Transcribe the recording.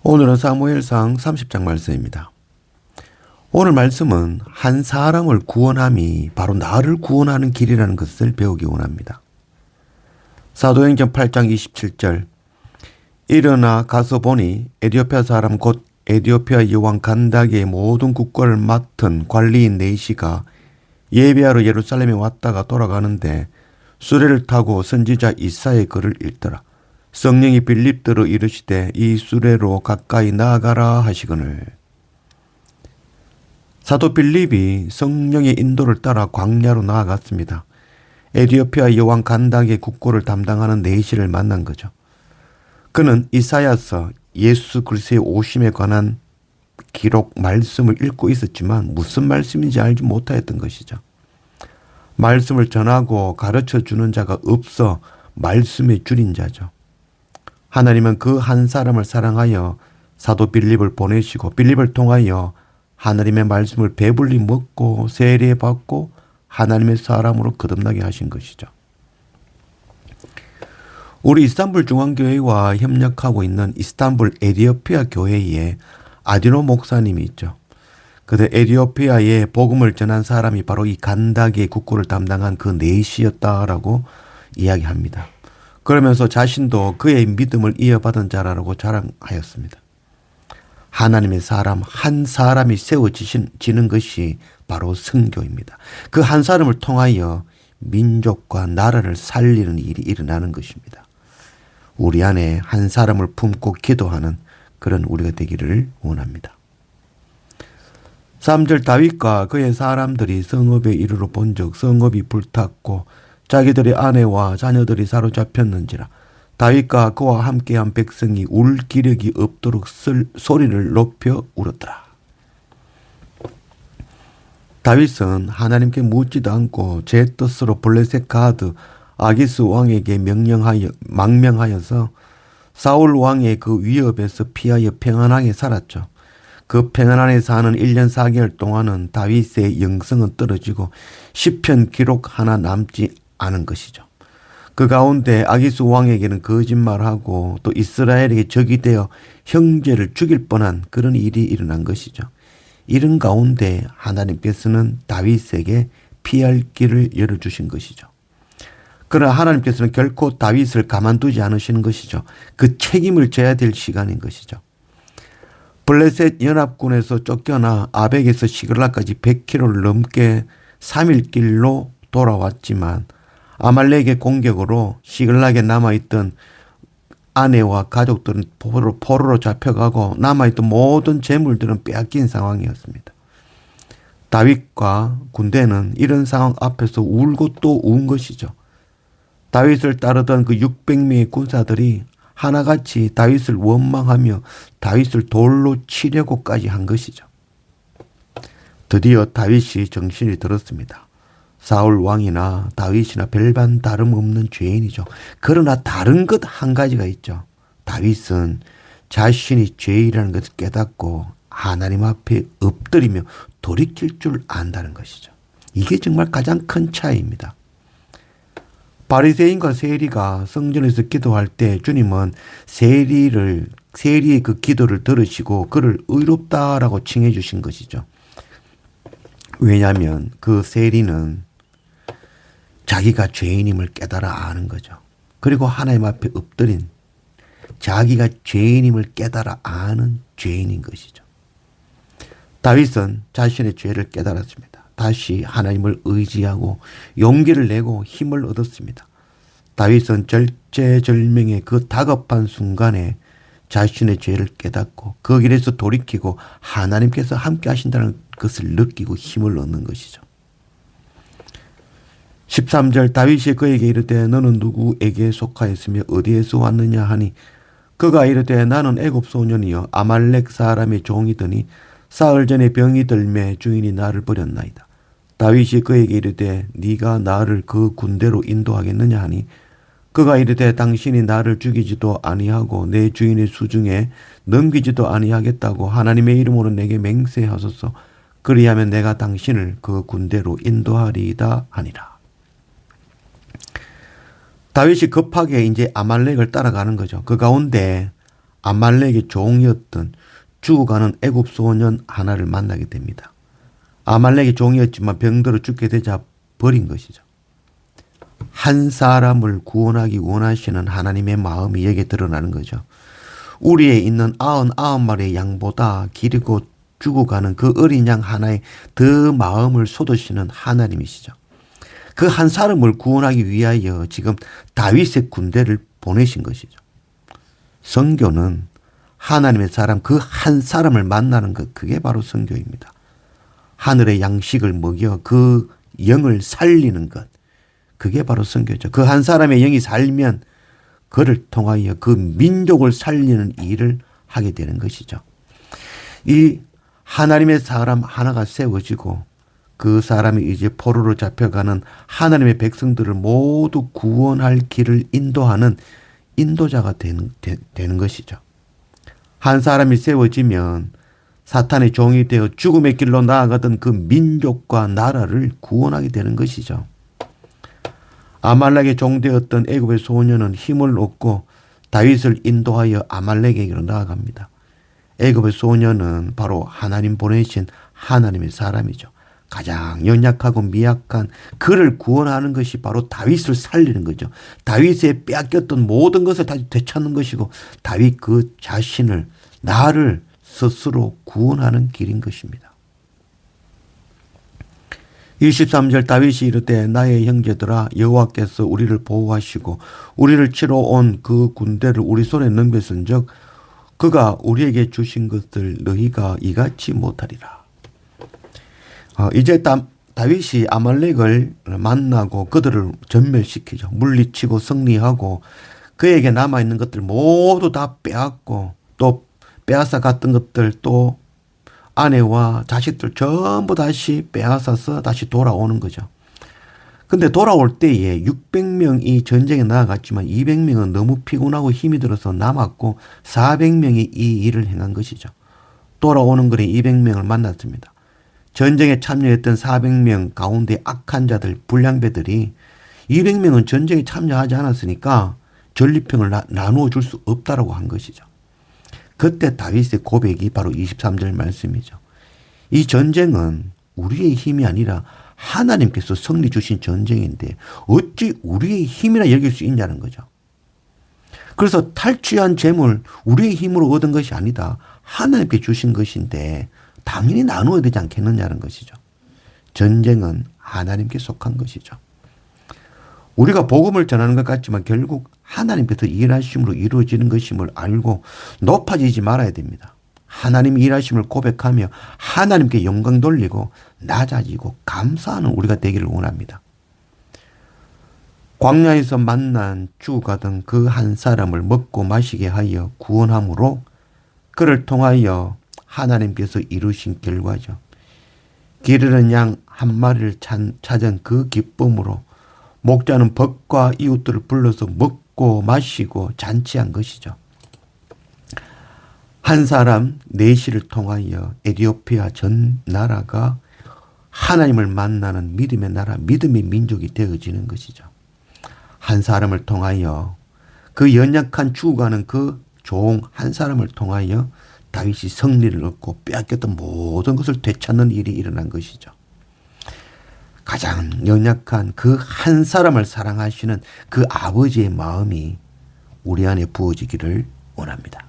오늘은 사무엘상 30장 말씀입니다. 오늘 말씀은 한 사람을 구원함이 바로 나를 구원하는 길이라는 것을 배우기 원합니다. 사도행전 8장 27절 일어나 가서 보니 에디오피아 사람 곧 에디오피아 여왕 간다게의 모든 국권을 맡은 관리인 네시가 예배하러 예루살렘에 왔다가 돌아가는데 수레를 타고 선지자 이사야의 글을 읽더라. 성령이 빌립더러 이르시되 이 수레로 가까이 나아가라 하시거늘. 사도 빌립이 성령의 인도를 따라 광야로 나아갔습니다. 에디오피아 여왕 간닥의 국고를 담당하는 네시를 만난 거죠. 그는 이사야서 예수 그리스도의 오심에 관한 기록 말씀을 읽고 있었지만 무슨 말씀인지 알지 못하였던 것이죠. 말씀을 전하고 가르쳐 주는 자가 없어 말씀에 줄인 자죠. 하나님은 그 한 사람을 사랑하여 사도 빌립을 보내시고 빌립을 통하여 하나님의 말씀을 배불리 먹고 세례받고 하나님의 사람으로 거듭나게 하신 것이죠. 우리 이스탄불 중앙교회와 협력하고 있는 이스탄불 에디오피아 교회에 아디노 목사님이 있죠. 그때 에디오피아에 복음을 전한 사람이 바로 이 간닥의 국고를 담당한 그 네시였다라고 이야기합니다. 그러면서 자신도 그의 믿음을 이어받은 자라고 자랑하였습니다. 하나님의 사람 한 사람이 세워지는 것이 바로 선교입니다. 그 한 사람을 통하여 민족과 나라를 살리는 일이 일어나는 것입니다. 우리 안에 한 사람을 품고 기도하는 그런 우리가 되기를 원합니다. 3절 다윗과 그의 사람들이 성읍에 이르러 본즉 성읍이 불탔고 자기들의 아내와 자녀들이 사로잡혔는지라. 다윗과 그와 함께한 백성이 울 기력이 없도록 소리를 높여 울었더라. 다윗은 하나님께 묻지도 않고 제 뜻으로 블레셋 가드 아기스 왕에게 망명하여서 사울 왕의 그 위협에서 피하여 평안하게 살았죠. 그 평안 안에 사는 1년 4개월 동안은 다윗의 영성은 떨어지고 시편 기록 하나 남지 않은 것이죠. 그 가운데 아기스 왕에게는 거짓말하고 또 이스라엘에게 적이 되어 형제를 죽일 뻔한 그런 일이 일어난 것이죠. 이런 가운데 하나님께서는 다윗에게 피할 길을 열어주신 것이죠. 그러나 하나님께서는 결코 다윗을 가만두지 않으시는 것이죠. 그 책임을 져야 될 시간인 것이죠. 블레셋 연합군에서 쫓겨나 아벡에서 시글락까지 100km를 넘게 3일 길로 돌아왔지만 아말렉의 공격으로 시글락에 남아있던 아내와 가족들은 포로로 잡혀가고 남아있던 모든 재물들은 빼앗긴 상황이었습니다. 다윗과 군대는 이런 상황 앞에서 울고 또 운 것이죠. 다윗을 따르던 그 600명의 군사들이 하나같이 다윗을 원망하며 다윗을 돌로 치려고까지 한 것이죠. 드디어 다윗이 정신이 들었습니다. 사울 왕이나 다윗이나 별반 다름없는 죄인이죠. 그러나 다른 것 한 가지가 있죠. 다윗은 자신이 죄인이라는 것을 깨닫고 하나님 앞에 엎드리며 돌이킬 줄 안다는 것이죠. 이게 정말 가장 큰 차이입니다. 바리새인과 세리가 성전에서 기도할 때 주님은 세리의 그 기도를 들으시고 그를 의롭다라고 칭해 주신 것이죠. 왜냐하면 그 세리는 자기가 죄인임을 깨달아 아는 거죠. 그리고 하나님 앞에 엎드린 자기가 죄인임을 깨달아 아는 죄인인 것이죠. 다윗은 자신의 죄를 깨달았습니다. 다시 하나님을 의지하고 용기를 내고 힘을 얻었습니다. 다윗은 절제절명의 그 다급한 순간에 자신의 죄를 깨닫고 그 길에서 돌이키고 하나님께서 함께 하신다는 것을 느끼고 힘을 얻는 것이죠. 13절 다윗이 그에게 이르되 너는 누구에게 속하였으며 어디에서 왔느냐 하니 그가 이르되 나는 애굽 소년이여 아말렉 사람의 종이더니 사흘 전에 병이 들매 주인이 나를 버렸나이다. 다윗이 그에게 이르되 네가 나를 그 군대로 인도하겠느냐 하니 그가 이르되 당신이 나를 죽이지도 아니하고 내 주인의 수중에 넘기지도 아니하겠다고 하나님의 이름으로 내게 맹세하소서. 그리하면 내가 당신을 그 군대로 인도하리이다 하니라. 다윗이 급하게 이제 아말렉을 따라가는 거죠. 그 가운데 아말렉의 종이었던 죽어가는 애굽 소년 하나를 만나게 됩니다. 아말렉의 종이었지만 병들어 죽게 되자 버린 것이죠. 한 사람을 구원하기 원하시는 하나님의 마음이 여기에 드러나는 거죠. 우리에 있는 99마리의 양보다 길고 죽어가는 그 어린 양 하나에 더 마음을 쏟으시는 하나님이시죠. 그 한 사람을 구원하기 위하여 지금 다윗의 군대를 보내신 것이죠. 선교는 하나님의 사람 그 한 사람을 만나는 것, 그게 바로 선교입니다. 하늘의 양식을 먹여 그 영을 살리는 것, 그게 바로 선교죠. 그 한 사람의 영이 살면 그를 통하여 그 민족을 살리는 일을 하게 되는 것이죠. 이 하나님의 사람 하나가 세워지고 그 사람이 이제 포로로 잡혀가는 하나님의 백성들을 모두 구원할 길을 인도하는 인도자가 되는 것이죠. 한 사람이 세워지면 사탄의 종이 되어 죽음의 길로 나아가던 그 민족과 나라를 구원하게 되는 것이죠. 아말렉의 종되었던 애굽의 소년은 힘을 얻고 다윗을 인도하여 아말렉에게로 나아갑니다. 애굽의 소년은 바로 하나님 보내신 하나님의 사람이죠. 가장 연약하고 미약한 그를 구원하는 것이 바로 다윗을 살리는 거죠. 다윗의 빼앗겼던 모든 것을 다시 되찾는 것이고 다윗 그 자신을 나를 스스로 구원하는 길인 것입니다. 23절 다윗이 이르되 나의 형제들아 여호와께서 우리를 보호하시고 우리를 치러 온 그 군대를 우리 손에 넘겼은즉 그가 우리에게 주신 것을 너희가 이같이 못하리라. 이제 다윗이 아말렉을 만나고 그들을 전멸시키죠. 물리치고 승리하고 그에게 남아있는 것들 모두 다 빼앗고 또 빼앗아 갔던 것들 또 아내와 자식들 전부 다시 빼앗아서 다시 돌아오는 거죠. 근데 돌아올 때에 600명이 전쟁에 나아갔지만 200명은 너무 피곤하고 힘이 들어서 남았고 400명이 이 일을 행한 것이죠. 돌아오는 글에 200명을 만났습니다. 전쟁에 참여했던 400명 가운데 악한 자들, 불량배들이 200명은 전쟁에 참여하지 않았으니까 전리품을 나누어 줄 수 없다라고 한 것이죠. 그때 다윗의 고백이 바로 23절 말씀이죠. 이 전쟁은 우리의 힘이 아니라 하나님께서 승리 주신 전쟁인데 어찌 우리의 힘이라 여길 수 있냐는 거죠. 그래서 탈취한 재물 우리의 힘으로 얻은 것이 아니다. 하나님께 주신 것인데 당연히 나누어야 되지 않겠느냐는 것이죠. 전쟁은 하나님께 속한 것이죠. 우리가 복음을 전하는 것 같지만 결국 하나님께서 일하심으로 이루어지는 것임을 알고 높아지지 말아야 됩니다. 하나님 일하심을 고백하며 하나님께 영광 돌리고 낮아지고 감사하는 우리가 되기를 원합니다. 광야에서 만난 죽어가던 그 한 사람을 먹고 마시게 하여 구원함으로 그를 통하여 하나님께서 이루신 결과죠. 기르는 양 한 마리를 찾은 그 기쁨으로 목자는 벗과 이웃들을 불러서 먹고 마시고 잔치한 것이죠. 한 사람 내시를 통하여 에티오피아 전 나라가 하나님을 만나는 믿음의 나라, 믿음의 민족이 되어지는 것이죠. 한 사람을 통하여 그 연약한 죽어가는 그 종 한 사람을 통하여 다윗이 승리를 얻고 빼앗겼던 모든 것을 되찾는 일이 일어난 것이죠. 가장 연약한 그 한 사람을 사랑하시는 그 아버지의 마음이 우리 안에 부어지기를 원합니다.